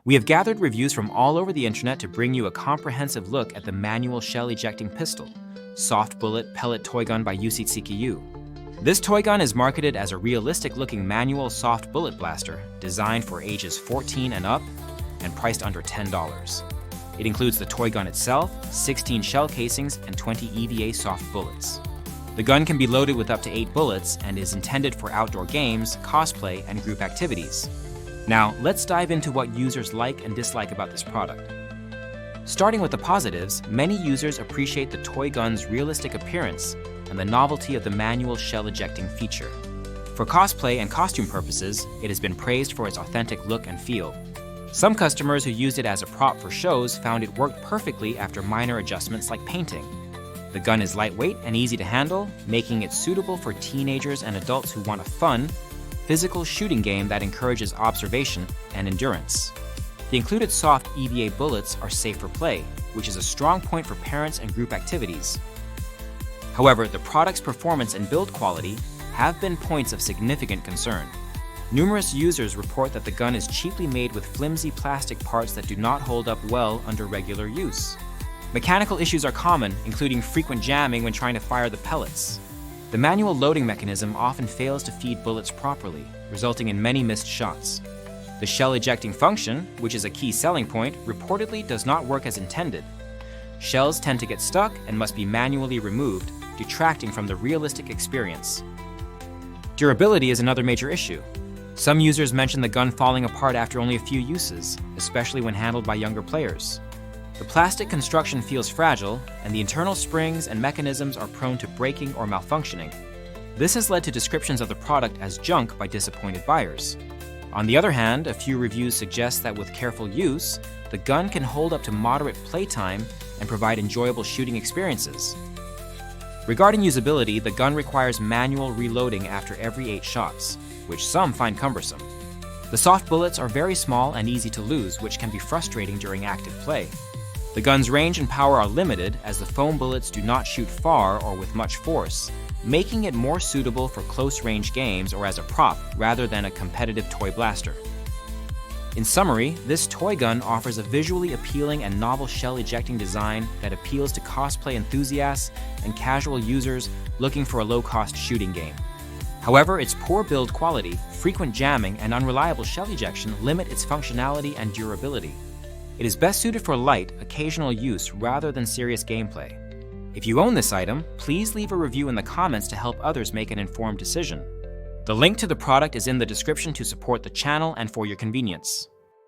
We have gathered reviews from all over the internet to bring you a comprehensive look at the manual shell-ejecting pistol, soft bullet pellet toy gun by YUCCKYOU. This toy gun is marketed as a realistic-looking manual soft bullet blaster designed for ages 14 and up and priced under $10. It includes the toy gun itself, 16 shell casings, and 20 EVA soft bullets. The gun can be loaded with up to 8 bullets and is intended for outdoor games, cosplay, and group activities. Now, let's dive into what users like and dislike about this product. Starting with the positives, many users appreciate the toy gun's realistic appearance and the novelty of the manual shell ejecting feature. For cosplay and costume purposes, it has been praised for its authentic look and feel. Some customers who used it as a prop for shows found it worked perfectly after minor adjustments like painting. The gun is lightweight and easy to handle, making it suitable for teenagers and adults who want a fun, physical shooting game that encourages observation and endurance. The included soft EVA bullets are safe for play, which is a strong point for parents and group activities. However, the product's performance and build quality have been points of significant concern. Numerous users report that the gun is cheaply made with flimsy plastic parts that do not hold up well under regular use. Mechanical issues are common, including frequent jamming when trying to fire the pellets. The manual loading mechanism often fails to feed bullets properly, resulting in many missed shots. The shell ejecting function, which is a key selling point, reportedly does not work as intended. Shells tend to get stuck and must be manually removed, detracting from the realistic experience. Durability is another major issue. Some users mention the gun falling apart after only a few uses, especially when handled by younger players. The plastic construction feels fragile, and the internal springs and mechanisms are prone to breaking or malfunctioning. This has led to descriptions of the product as junk by disappointed buyers. On the other hand, a few reviews suggest that with careful use, the gun can hold up to moderate playtime and provide enjoyable shooting experiences. Regarding usability, the gun requires manual reloading after every 8 shots, which some find cumbersome. The soft bullets are very small and easy to lose, which can be frustrating during active play. The gun's range and power are limited as the foam bullets do not shoot far or with much force, making it more suitable for close-range games or as a prop rather than a competitive toy blaster. In summary, this toy gun offers a visually appealing and novel shell-ejecting design that appeals to cosplay enthusiasts and casual users looking for a low-cost shooting game. However, its poor build quality, frequent jamming, and unreliable shell ejection limit its functionality and durability. It is best suited for light, occasional use rather than serious gameplay. If you own this item, please leave a review in the comments to help others make an informed decision. The link to the product is in the description to support the channel and for your convenience.